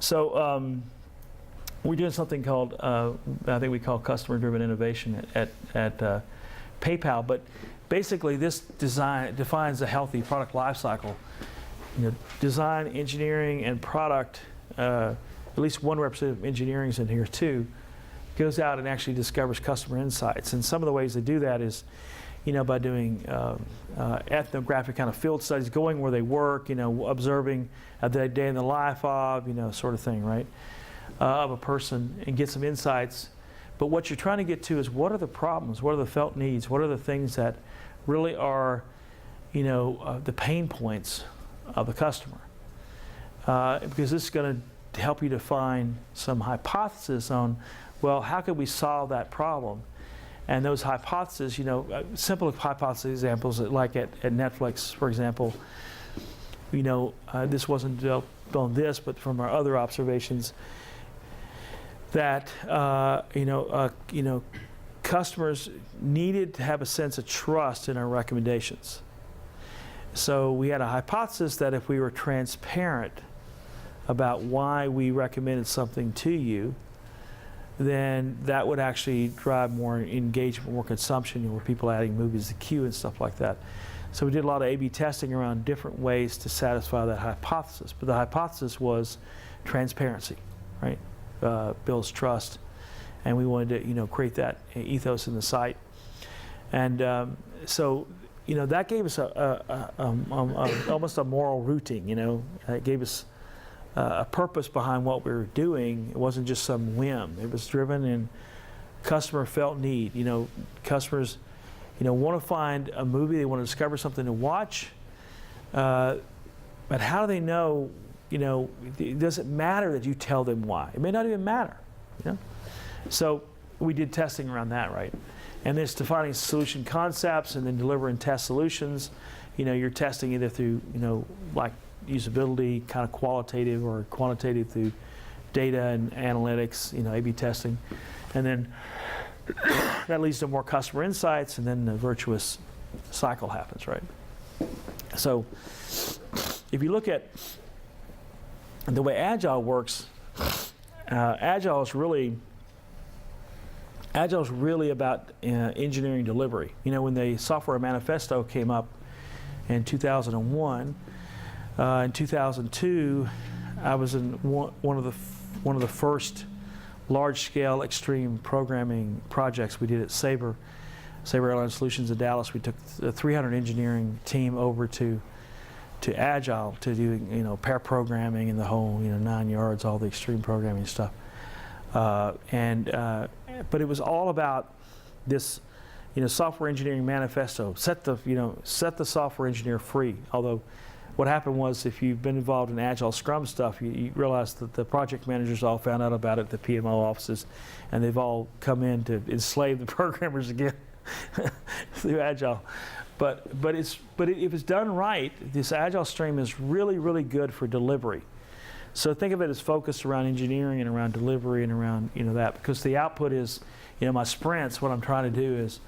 So we're doing something called, I think we call customer-driven innovation at PayPal. But basically, this defines a healthy product lifecycle. Design, engineering, and product. At least one representative of engineering is in here too. Goes out and actually discovers customer insights. And some of the ways they do that is, by doing ethnographic kind of field studies, going where they work, observing the day in the life of, sort of thing, right, of a person, and get some insights. But what you're trying to get to is, what are the problems? What are the felt needs? What are the things that really are, the pain points of the customer? Because this is going to help you define some hypothesis on, well, how could we solve that problem? And those hypotheses, simple hypothesis examples, like at Netflix, for example, this wasn't developed on this, but from our other observations, that customers needed to have a sense of trust in our recommendations. So we had a hypothesis that if we were transparent about why we recommended something to you, then that would actually drive more engagement, more consumption, where people adding movies to queue and stuff like that. So we did a lot of A/B testing around different ways to satisfy that hypothesis. But the hypothesis was transparency, right? Builds trust, and we wanted to, create that ethos in the site. And so, that gave us almost a moral routing. It gave us a purpose behind what we were doing. It wasn't just some whim. It was driven in customer felt need. Customers, want to find a movie. They want to discover something to watch. But how do they know? It doesn't matter that you tell them why. It may not even matter. So we did testing around that, right? And it's defining solution concepts and then delivering test solutions. You're testing either through, like usability, kind of qualitative, or quantitative through data and analytics, A/B testing. And then that leads to more customer insights, and then the virtuous cycle happens, right? So if you look at the way Agile works, Agile is really about engineering delivery. When the software manifesto came up in 2001, in 2002, I was in one of the first large-scale extreme programming projects we did at Sabre Airline Solutions in Dallas. We took a 300 engineering team over to Agile to do pair programming and the whole 9 yards, all the extreme programming stuff. But it was all about this software engineering manifesto. Set the software engineer free. Although what happened was, if you've been involved in Agile Scrum stuff, you realize that the project managers all found out about it at the PMO offices, and they've all come in to enslave the programmers again through Agile. But if it's done right, this Agile stream is really, really good for delivery. So think of it as focused around engineering and around delivery and around that, because the output is, my sprints. What I'm trying to do is,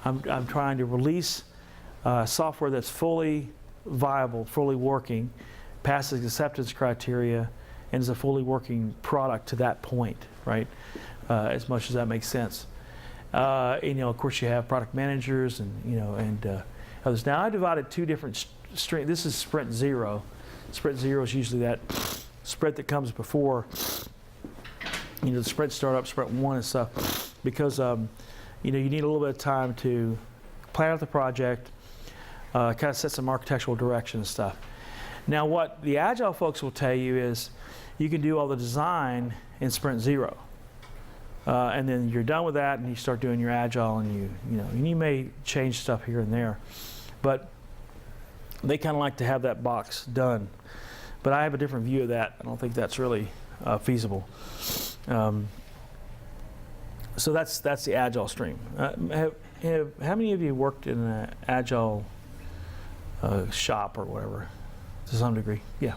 I'm trying to release software that's fully viable, fully working, passes acceptance criteria, and is a fully working product to that point, right? As much as that makes sense. Of course, you have product managers and others. Now, I divided two different streams. This is sprint 0. Sprint 0 is usually that sprint that comes before, the sprint startup, sprint 1 and stuff, because you need a little bit of time to plan out the project, kind of set some architectural direction and stuff. Now, what the Agile folks will tell you is, you can do all the design in sprint 0. And then you're done with that, and you start doing your Agile, and you may change stuff here and there, but they kind of like to have that box done. But I have a different view of that. I don't think that's really feasible. So that's the Agile stream. How many of you worked in an Agile shop or whatever, to some degree? Yeah.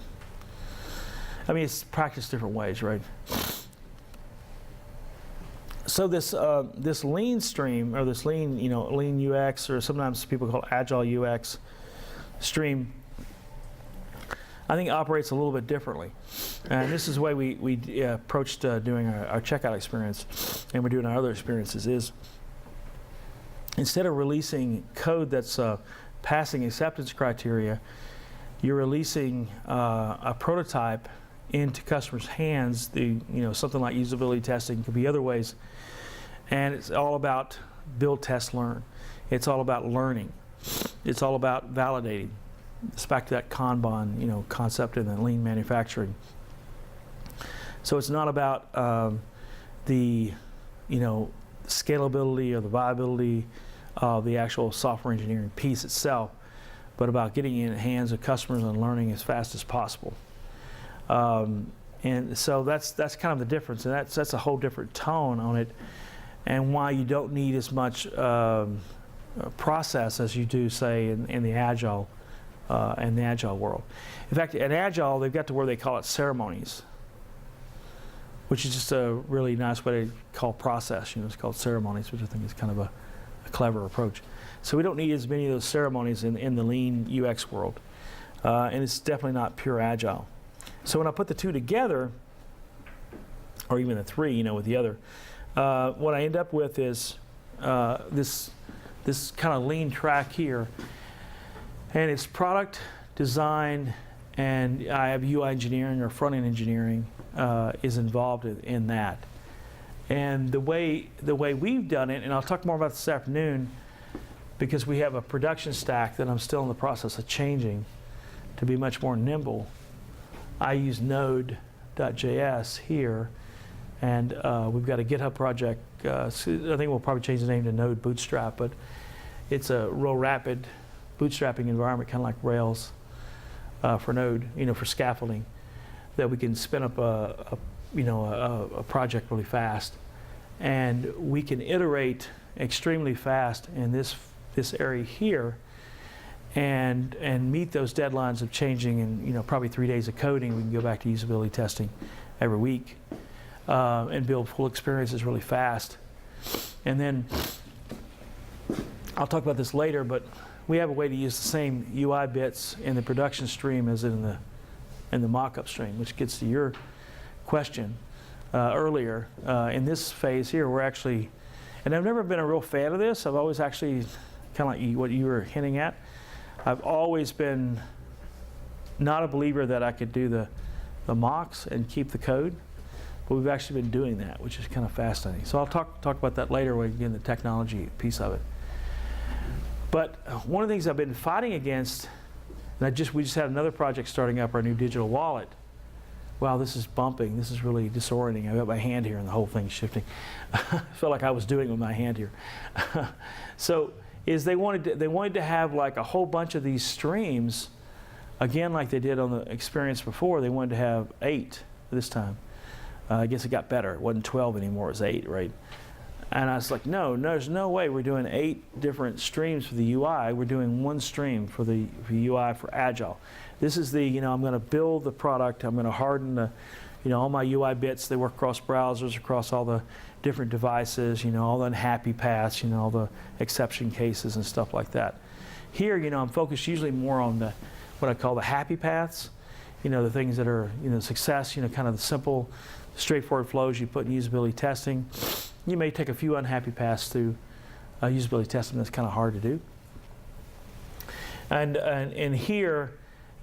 I mean, it's practiced different ways, right? So this lean stream, or this lean, lean UX, or sometimes people call it Agile UX stream, I think operates a little bit differently. And this is the way we approached doing our checkout experience, and we're doing our other experiences, is instead of releasing code that's passing acceptance criteria, you're releasing a prototype into customers' hands. Something like usability testing, could be other ways, and it's all about build, test, learn. It's all about learning. It's all about validating. It's back to that Kanban, concept in the lean manufacturing. So it's not about the scalability or the viability of the actual software engineering piece itself, but about getting it in the hands of customers and learning as fast as possible. And so that's kind of the difference, and that's a whole different tone on it, and why you don't need as much process as you do, say, in the agile world. In fact, in agile, they've got to where they call it ceremonies, which is just a really nice way to call process. It's called ceremonies, which I think is kind of a clever approach. So we don't need as many of those ceremonies in the lean UX world, and it's definitely not pure agile. So when I put the two together, or even the three, with the other, what I end up with is this kind of lean track here, and it's product design, and I have UI engineering or front-end engineering is involved in that. And the way we've done it, and I'll talk more about this afternoon, because we have a production stack that I'm still in the process of changing to be much more nimble. I use Node.js here, and we've got a GitHub project. I think we'll probably change the name to Node Bootstrap, but it's a real rapid bootstrapping environment, kind of like Rails for Node, for scaffolding, that we can spin up a project really fast, and we can iterate extremely fast in this area here, and meet those deadlines of changing in probably 3 days of coding. We can go back to usability testing every week and build full experiences really fast. And then I'll talk about this later, but we have a way to use the same UI bits in the production stream as in the mock-up stream, which gets to your question earlier. In this phase here, we're actually, and I've never been a real fan of this. I've always actually, kind of like what you were hinting at, I've always been not a believer that I could do the mocks and keep the code, but we've actually been doing that, which is kind of fascinating. So I'll talk about that later when we get in the technology piece of it. But one of the things I've been fighting against, and we just had another project starting up, our new digital wallet. Wow, this is bumping. This is really disorienting. I've got my hand here and the whole thing's shifting. I felt like I was doing it with my hand here. So they wanted to have like a whole bunch of these streams, again like they did on the experience before. They wanted to have 8 this time. I guess it got better. It wasn't 12 anymore, it was 8, right? And I was like, no, there's no way we're doing 8 different streams for the UI. We're doing 1 stream for the UI for Agile. This is I'm going to build the product. I'm going to harden all my UI bits. They work across browsers, across all the different devices, all the unhappy paths, all the exception cases and stuff like that. Here, I'm focused usually more on what I call the happy paths, the things that are, success, kind of the simple, straightforward flows you put in usability testing. You may take a few unhappy paths through usability testing. That's kind of hard to do. And here,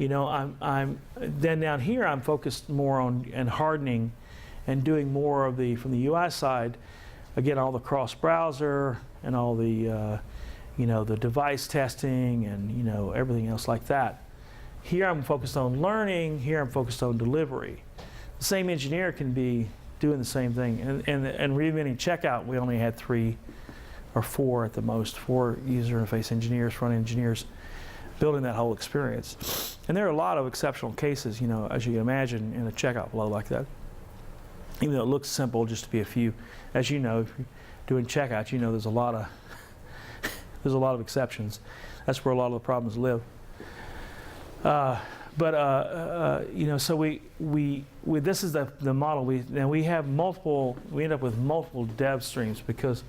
I'm then down here I'm focused more on hardening and doing more of from the UI side. Again, all the cross browser and all the the device testing and everything else like that. Here I'm focused on learning. Here I'm focused on delivery. The same engineer can be doing the same thing. And reinventing checkout, we only had 3 or 4 at the most, 4 user interface engineers, front engineers, building that whole experience. And there are a lot of exceptional cases, as you can imagine, in a checkout flow like that. Even though it looks simple, just to be a few. As you know, if you're doing checkout, there's a lot of exceptions. That's where a lot of the problems live. So this is the model. We end up with multiple dev streams because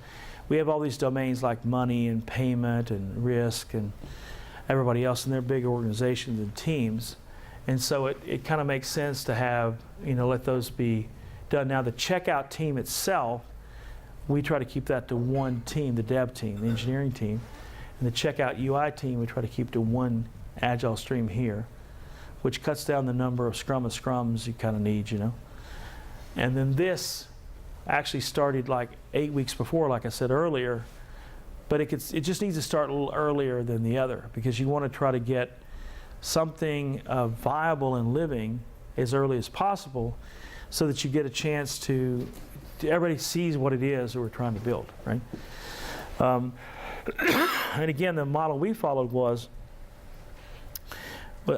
we have all these domains like money and payment and risk and everybody else, and they're big organizations and teams. And so it kind of makes sense to have, let those be done. Now the checkout team itself, we try to keep that to one team, the dev team, the engineering team. And the checkout UI team, we try to keep to one agile stream here, which cuts down the number of scrums you kind of need, And then this actually started like 8 weeks before, like I said earlier, but it just needs to start a little earlier than the other, because you want to try to get something viable and living as early as possible, so that you get a chance to everybody sees what it is that we're trying to build, right? And again, the model we followed was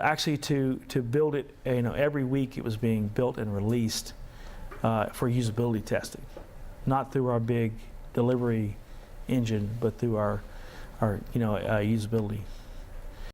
actually to build it, every week it was being built and released for usability testing, not through our big delivery engine, but through our usability